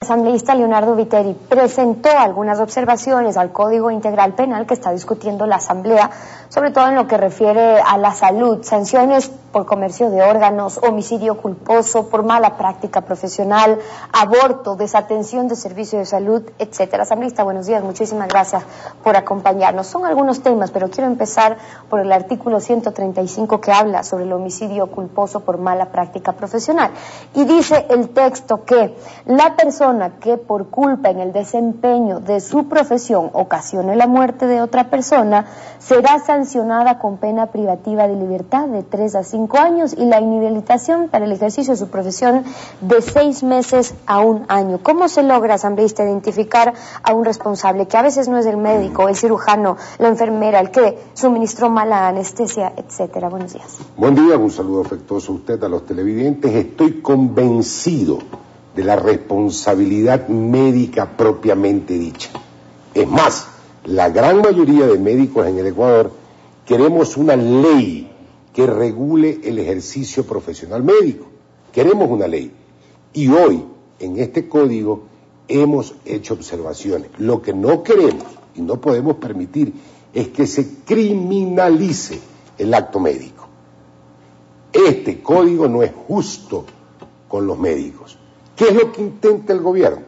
El asambleísta Leonardo Viteri presentó algunas observaciones al Código Integral Penal que está discutiendo la Asamblea, sobre todo en lo que refiere a la salud, sanciones por comercio de órganos, homicidio culposo, por mala práctica profesional, aborto, desatención de servicio de salud, etcétera. Asambleísta, buenos días, muchísimas gracias por acompañarnos. Son algunos temas, pero quiero empezar por el artículo 135 que habla sobre el homicidio culposo por mala práctica profesional. Y dice el texto que la persona que por culpa en el desempeño de su profesión ocasione la muerte de otra persona será sancionada con pena privativa de libertad de 3 a 5 años y la inhabilitación para el ejercicio de su profesión de 6 meses a 1 año. ¿Cómo se logra, asambleísta, identificar a un responsable que a veces no es el médico, el cirujano, la enfermera, el que suministró mala anestesia, etcétera? Buenos días. Buen día, un saludo afectuoso a usted, a los televidentes. Estoy convencido de la responsabilidad médica propiamente dicha. Es más, la gran mayoría de médicos en el Ecuador queremos una ley que regule el ejercicio profesional médico. Queremos una ley. Y hoy, en este código, hemos hecho observaciones. Lo que no queremos y no podemos permitir es que se criminalice el acto médico. Este código no es justo con los médicos. ¿Qué es lo que intenta el gobierno?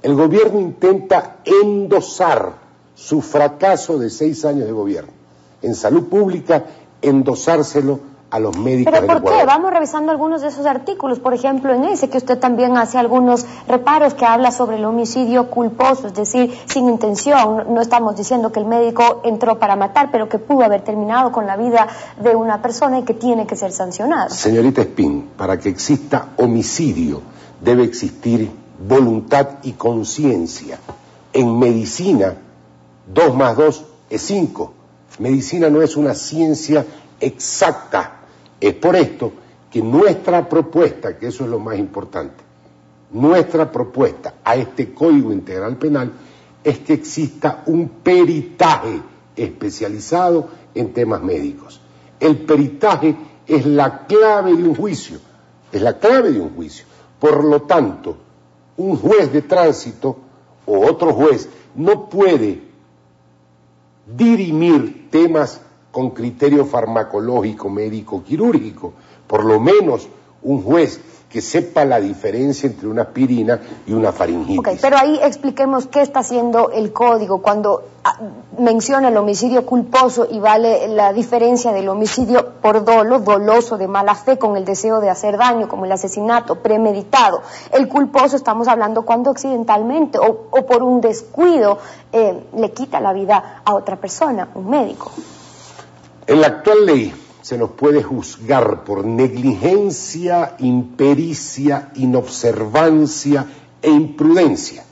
El gobierno intenta endosar su fracaso de 6 años de gobierno en salud pública, endosárselo a los médicos del Ecuador. ¿Pero por qué? Vamos revisando algunos de esos artículos, por ejemplo en ese que usted también hace algunos reparos que habla sobre el homicidio culposo, es decir, sin intención. No estamos diciendo que el médico entró para matar, pero que pudo haber terminado con la vida de una persona y que tiene que ser sancionado. Señorita Espín, para que exista homicidio debe existir voluntad y conciencia. En medicina, 2 más 2 es 5. Medicina no es una ciencia exacta. Es por esto que nuestra propuesta, que eso es lo más importante, nuestra propuesta a este Código Integral Penal es que exista un peritaje especializado en temas médicos. El peritaje es la clave de un juicio, es la clave de un juicio. Por lo tanto, un juez de tránsito o otro juez no puede dirimir temas con criterio farmacológico, médico, quirúrgico. Por lo menos un juez que sepa la diferencia entre una aspirina y una faringitis. Ok, pero ahí expliquemos qué está haciendo el código cuando menciona el homicidio culposo y vale la diferencia del homicidio por dolo, doloso, de mala fe, con el deseo de hacer daño, como el asesinato premeditado. El culposo estamos hablando cuando accidentalmente o por un descuido le quita la vida a otra persona, un médico. En la actual ley se nos puede juzgar por negligencia, impericia, inobservancia e imprudencia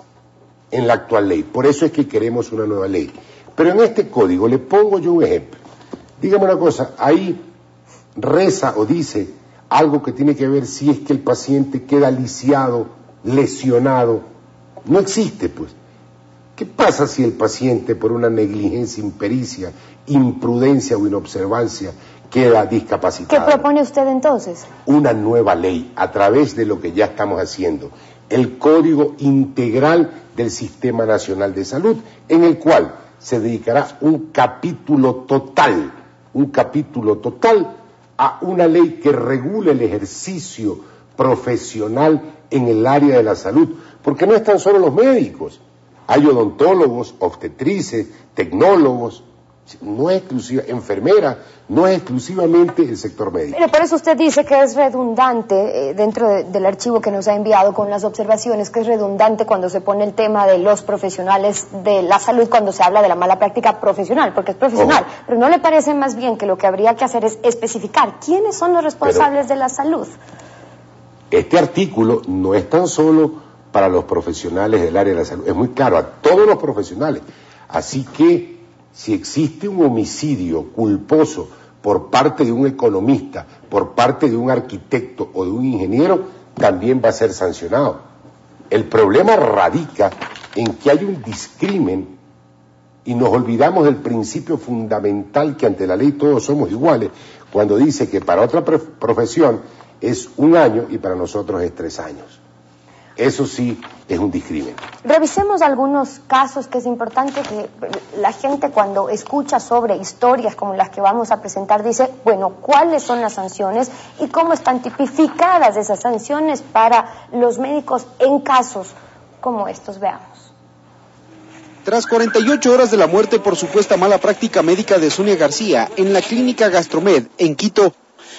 en la actual ley. Por eso es que queremos una nueva ley. Pero en este código le pongo yo un ejemplo. Dígame una cosa, ahí reza o dice algo que tiene que ver si es que el paciente queda lisiado, lesionado. No existe, pues. ¿Qué pasa si el paciente por una negligencia, impericia, imprudencia o inobservancia queda discapacitado? ¿Qué propone usted entonces? Una nueva ley a través de lo que ya estamos haciendo, el Código Integral del Sistema Nacional de Salud, en el cual se dedicará un capítulo total a una ley que regule el ejercicio profesional en el área de la salud, porque no están solo los médicos. Hay odontólogos, obstetrices, tecnólogos, no es exclusiva, enfermera, no es exclusivamente el sector médico. Pero por eso usted dice que es redundante, dentro del archivo que nos ha enviado con las observaciones, que es redundante cuando se pone el tema de los profesionales de la salud, cuando se habla de la mala práctica profesional, porque es profesional. Pero ¿no le parece más bien que lo que habría que hacer es especificar quiénes son los responsables de la salud? Este artículo no es tan solo para los profesionales del área de la salud, es muy claro, a todos los profesionales. Así que si existe un homicidio culposo por parte de un economista, por parte de un arquitecto o de un ingeniero, también va a ser sancionado. El problema radica en que hay un discrimen y nos olvidamos del principio fundamental que ante la ley todos somos iguales, cuando dice que para otra profesión es 1 año y para nosotros es 3 años. Eso sí es un discrimen. Revisemos algunos casos que es importante que la gente cuando escucha sobre historias como las que vamos a presentar dice, bueno, ¿cuáles son las sanciones y cómo están tipificadas esas sanciones para los médicos en casos como estos? Veamos. Tras 48 horas de la muerte por supuesta mala práctica médica de Sonia García en la clínica Gastromed en Quito,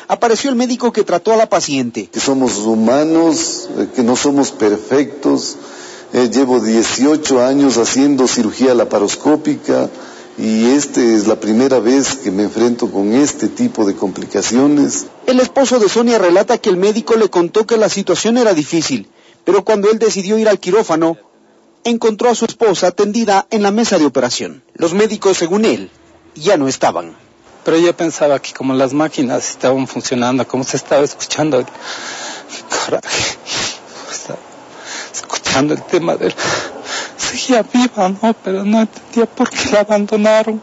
apareció el médico que trató a la paciente. Que somos humanos, que no somos perfectos. Llevo 18 años haciendo cirugía laparoscópica y es la primera vez que me enfrento con este tipo de complicaciones. El esposo de Sonia relata que el médico le contó que la situación era difícil, pero cuando él decidió ir al quirófano, encontró a su esposa tendida en la mesa de operación. Los médicos, según él, ya no estaban. Pero yo pensaba que como las máquinas estaban funcionando, como se estaba escuchando el coraje, estaba escuchando el tema del... Seguía viva, ¿no? Pero no entendía por qué la abandonaron.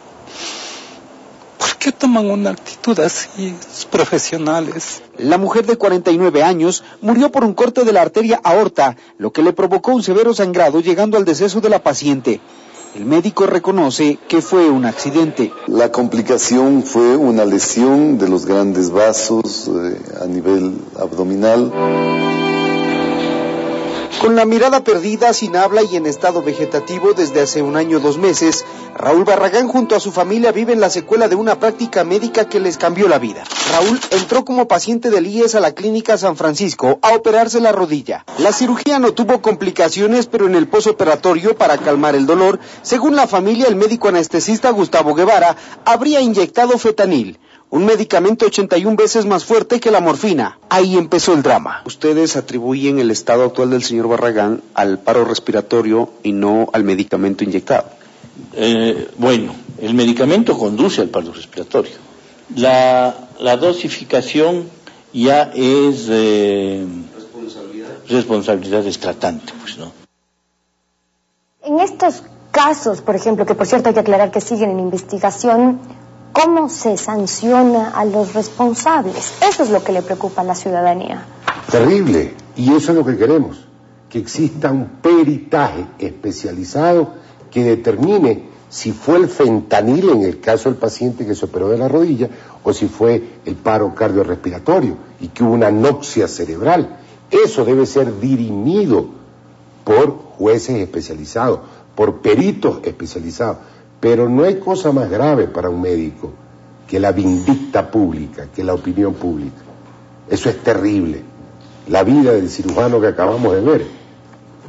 ¿Por qué toman una actitud así, los profesionales? La mujer de 49 años murió por un corte de la arteria aorta, lo que le provocó un severo sangrado llegando al deceso de la paciente. El médico reconoce que fue un accidente. La complicación fue una lesión de los grandes vasos a nivel abdominal. Con la mirada perdida, sin habla y en estado vegetativo desde hace 1 año 2 meses, Raúl Barragán junto a su familia viven la secuela de una práctica médica que les cambió la vida. Raúl entró como paciente del IES a la clínica San Francisco a operarse la rodilla. La cirugía no tuvo complicaciones, pero en el posoperatorio, para calmar el dolor, según la familia, el médico anestesista Gustavo Guevara habría inyectado fetanil, un medicamento 81 veces más fuerte que la morfina. Ahí empezó el drama. Ustedes atribuyen el estado actual del señor Barragán al paro respiratorio y no al medicamento inyectado. Bueno, el medicamento conduce al paro respiratorio. La dosificación ya es responsabilidad del tratante, pues, ¿no? En estos casos, por ejemplo, que por cierto hay que aclarar que siguen en investigación, ¿cómo se sanciona a los responsables? Eso es lo que le preocupa a la ciudadanía. Terrible, y eso es lo que queremos, que exista un peritaje especializado que determine si fue el fentanil en el caso del paciente que se operó de la rodilla o si fue el paro cardiorrespiratorio y que hubo una anoxia cerebral. Eso debe ser dirimido por jueces especializados, por peritos especializados. Pero no hay cosa más grave para un médico que la vindicta pública, que la opinión pública. Eso es terrible. La vida del cirujano que acabamos de ver,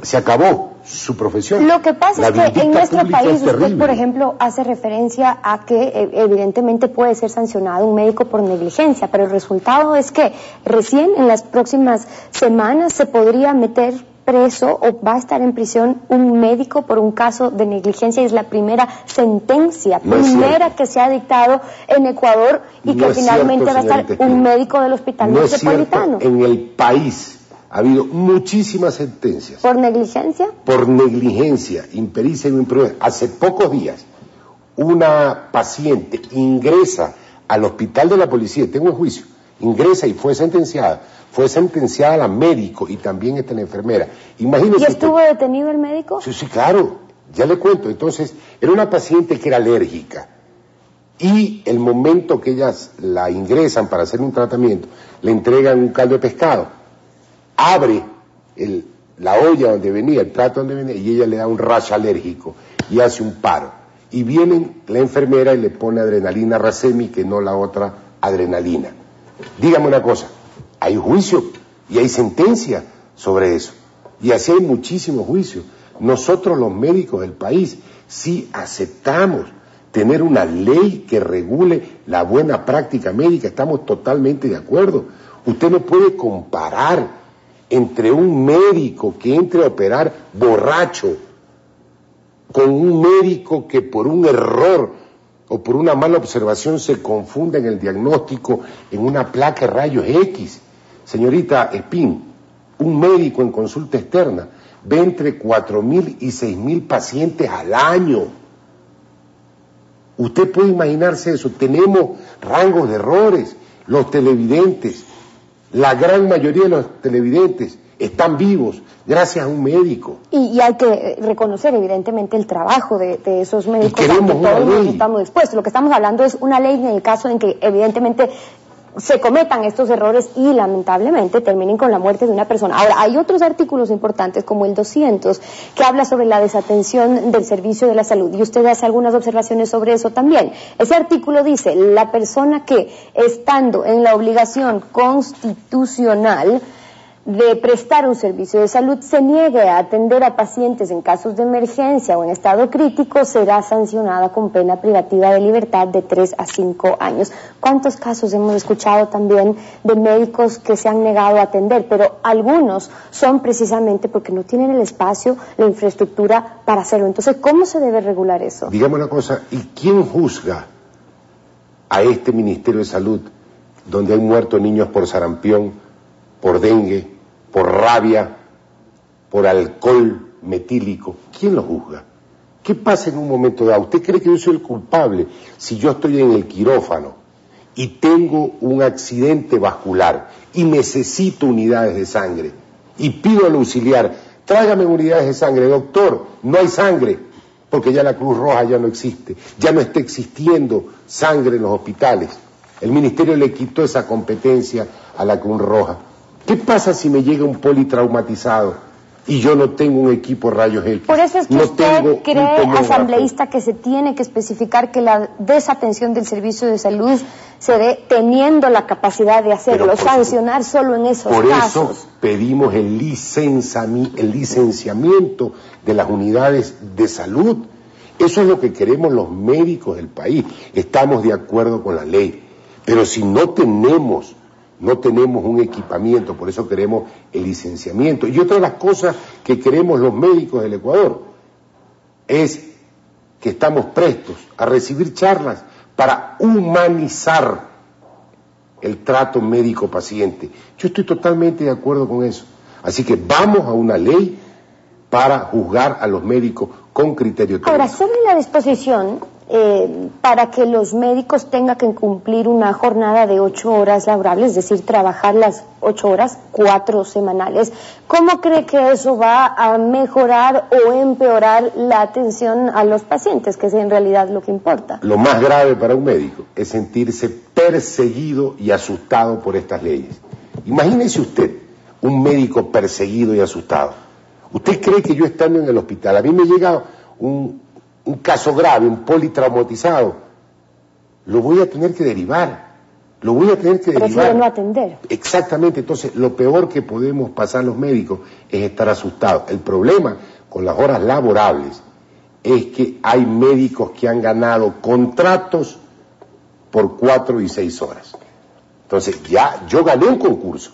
se acabó su profesión. Lo que pasa es que en nuestro país usted, por ejemplo, hace referencia a que evidentemente puede ser sancionado un médico por negligencia, pero el resultado es que recién en las próximas semanas se podría meter preso o va a estar en prisión un médico por un caso de negligencia y es la primera sentencia que se ha dictado en Ecuador y que finalmente va a estar un médico del Hospital Metropolitano. En el país ha habido muchísimas sentencias. ¿Por negligencia? Por negligencia, impericia y imprudencia. Hace pocos días, una paciente ingresa al hospital de la policía, tengo un juicio, ingresa y fue sentenciada la médico y también la enfermera. Imagínese. ¿Y estuvo detenido el médico? Sí, claro, ya le cuento. Entonces, era una paciente que era alérgica y el momento que ellas la ingresan para hacer un tratamiento, le entregan un caldo de pescado, abre la olla donde venía, el plato donde venía, y ella le da un rash alérgico y hace un paro. Y viene la enfermera y le pone adrenalina racemi, que no la otra adrenalina. Dígame una cosa, hay juicio y hay sentencia sobre eso. Y así hay muchísimos juicios. Nosotros los médicos del país sí aceptamos tener una ley que regule la buena práctica médica, estamos totalmente de acuerdo. Usted no puede comparar entre un médico que entre a operar borracho con un médico que por un error o por una mala observación se confunda en el diagnóstico en una placa de rayos X. Señorita Espín, un médico en consulta externa ve entre 4.000 y 6.000 pacientes al año. Usted puede imaginarse eso. Tenemos rangos de errores. Los televidentes, la gran mayoría de los televidentes están vivos gracias a un médico. Y hay que reconocer evidentemente el trabajo de esos médicos, y queremos todos nos estamos dispuestos. Lo que estamos hablando es una ley en el caso en que evidentemente se cometan estos errores y lamentablemente terminen con la muerte de una persona. Ahora, hay otros artículos importantes como el 200 que habla sobre la desatención del servicio de la salud y usted hace algunas observaciones sobre eso también. Ese artículo dice, la persona que estando en la obligación constitucional de prestar un servicio de salud se niegue a atender a pacientes en casos de emergencia o en estado crítico será sancionada con pena privativa de libertad de 3 a 5 años. ¿Cuántos casos hemos escuchado también de médicos que se han negado a atender? Pero algunos son precisamente porque no tienen el espacio, la infraestructura para hacerlo. Entonces, ¿cómo se debe regular eso? Digamos una cosa, ¿y quién juzga a este Ministerio de Salud donde han muerto niños por sarampión, por dengue, por rabia, por alcohol metílico? ¿Quién lo juzga? ¿Qué pasa en un momento dado? ¿Usted cree que yo soy el culpable si yo estoy en el quirófano y tengo un accidente vascular y necesito unidades de sangre y pido al auxiliar, tráigame unidades de sangre? Doctor, no hay sangre, porque ya la Cruz Roja ya no existe, ya no está existiendo sangre en los hospitales. El ministerio le quitó esa competencia a la Cruz Roja. ¿Qué pasa si me llega un politraumatizado y yo no tengo un equipo rayos X? Por eso es que usted cree, asambleísta, que se tiene que especificar que la desatención del servicio de salud se dé teniendo la capacidad de hacerlo, sancionar solo en esos casos. Por eso pedimos el licenciamiento de las unidades de salud. Eso es lo que queremos los médicos del país. Estamos de acuerdo con la ley, pero si no tenemos un equipamiento, por eso queremos el licenciamiento. Y otra de las cosas que queremos los médicos del Ecuador es que estamos prestos a recibir charlas para humanizar el trato médico-paciente. Yo estoy totalmente de acuerdo con eso. Así que vamos a una ley para juzgar a los médicos con criterio técnico. Ahora, sobre la disposición para que los médicos tengan que cumplir una jornada de 8 horas laborables, es decir, trabajar las 8 horas, 4 semanales, ¿cómo cree que eso va a mejorar o empeorar la atención a los pacientes, que es en realidad lo que importa? Lo más grave para un médico es sentirse perseguido y asustado por estas leyes. Imagínese usted un médico perseguido y asustado. ¿Usted cree que yo estando en el hospital, a mí me llega un caso grave, un politraumatizado, lo voy a tener que derivar? Prefiero no atender. Exactamente. Entonces, lo peor que podemos pasar los médicos es estar asustados. El problema con las horas laborables es que hay médicos que han ganado contratos por 4 y 6 horas. Entonces, yo gané un concurso.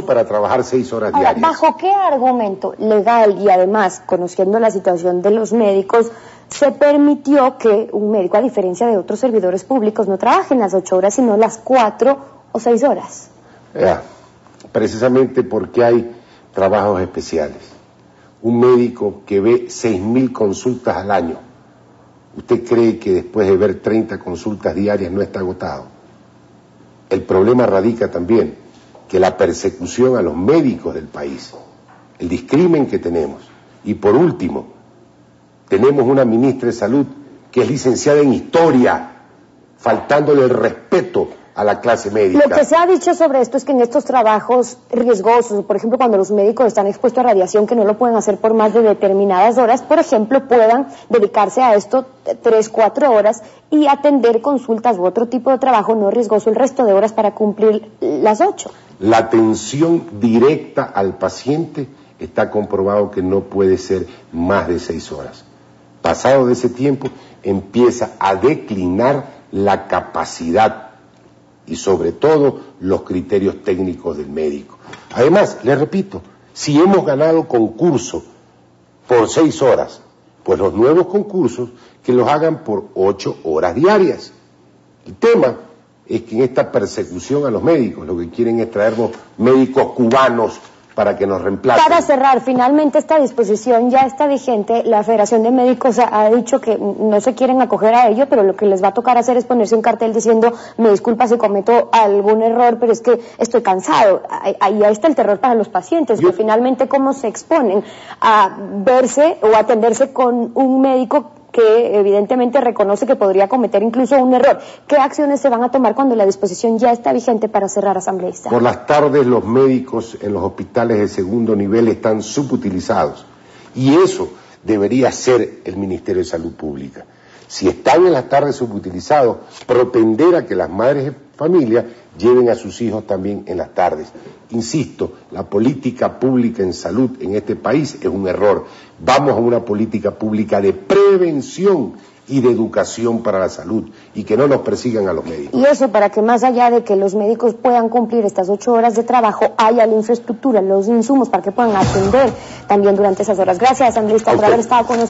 Para trabajar 6 horas diarias. ¿Bajo qué argumento legal y además, conociendo la situación de los médicos, se permitió que un médico, a diferencia de otros servidores públicos, no trabaje en las 8 horas, sino las 4 o 6 horas? Precisamente porque hay trabajos especiales. Un médico que ve 6.000 consultas al año, ¿usted cree que después de ver 30 consultas diarias no está agotado? El problema radica también que la persecución a los médicos del país, el discrimen que tenemos, y por último, tenemos una ministra de Salud que es licenciada en Historia, faltándole el respeto a la clase médica. Lo que se ha dicho sobre esto es que en estos trabajos riesgosos, por ejemplo, cuando los médicos están expuestos a radiación, que no lo pueden hacer por más de determinadas horas, por ejemplo, puedan dedicarse a esto 3, 4 horas y atender consultas u otro tipo de trabajo no riesgoso el resto de horas para cumplir las 8. La atención directa al paciente está comprobado que no puede ser más de 6 horas. Pasado de ese tiempo, empieza a declinar la capacidad y sobre todo los criterios técnicos del médico. Además, les repito, si hemos ganado concurso por 6 horas, pues los nuevos concursos que los hagan por 8 horas diarias. El tema es que en esta persecución a los médicos lo que quieren es traernos médicos cubanos para que nos reemplacen. Para cerrar, finalmente esta disposición ya está vigente. La Federación de Médicos ha dicho que no se quieren acoger a ello, pero lo que les va a tocar hacer es ponerse un cartel diciendo: me disculpa si cometo algún error, pero es que estoy cansado. Ahí está el terror para los pacientes, que finalmente cómo se exponen a verse o atenderse con un médico que evidentemente reconoce que podría cometer incluso un error. ¿Qué acciones se van a tomar cuando la disposición ya está vigente para cerrar, asambleísta? Por las tardes los médicos en los hospitales de segundo nivel están subutilizados y eso debería ser el Ministerio de Salud Pública. Si están en las tardes subutilizados, propender a que las madres de familia lleven a sus hijos también en las tardes. Insisto, la política pública en salud en este país es un error. Vamos a una política pública de prevención y de educación para la salud y que no nos persigan a los médicos. Y eso para que más allá de que los médicos puedan cumplir estas 8 horas de trabajo, haya la infraestructura, los insumos para que puedan atender también durante esas horas. Gracias, asambleísta, por haber estado con nosotros.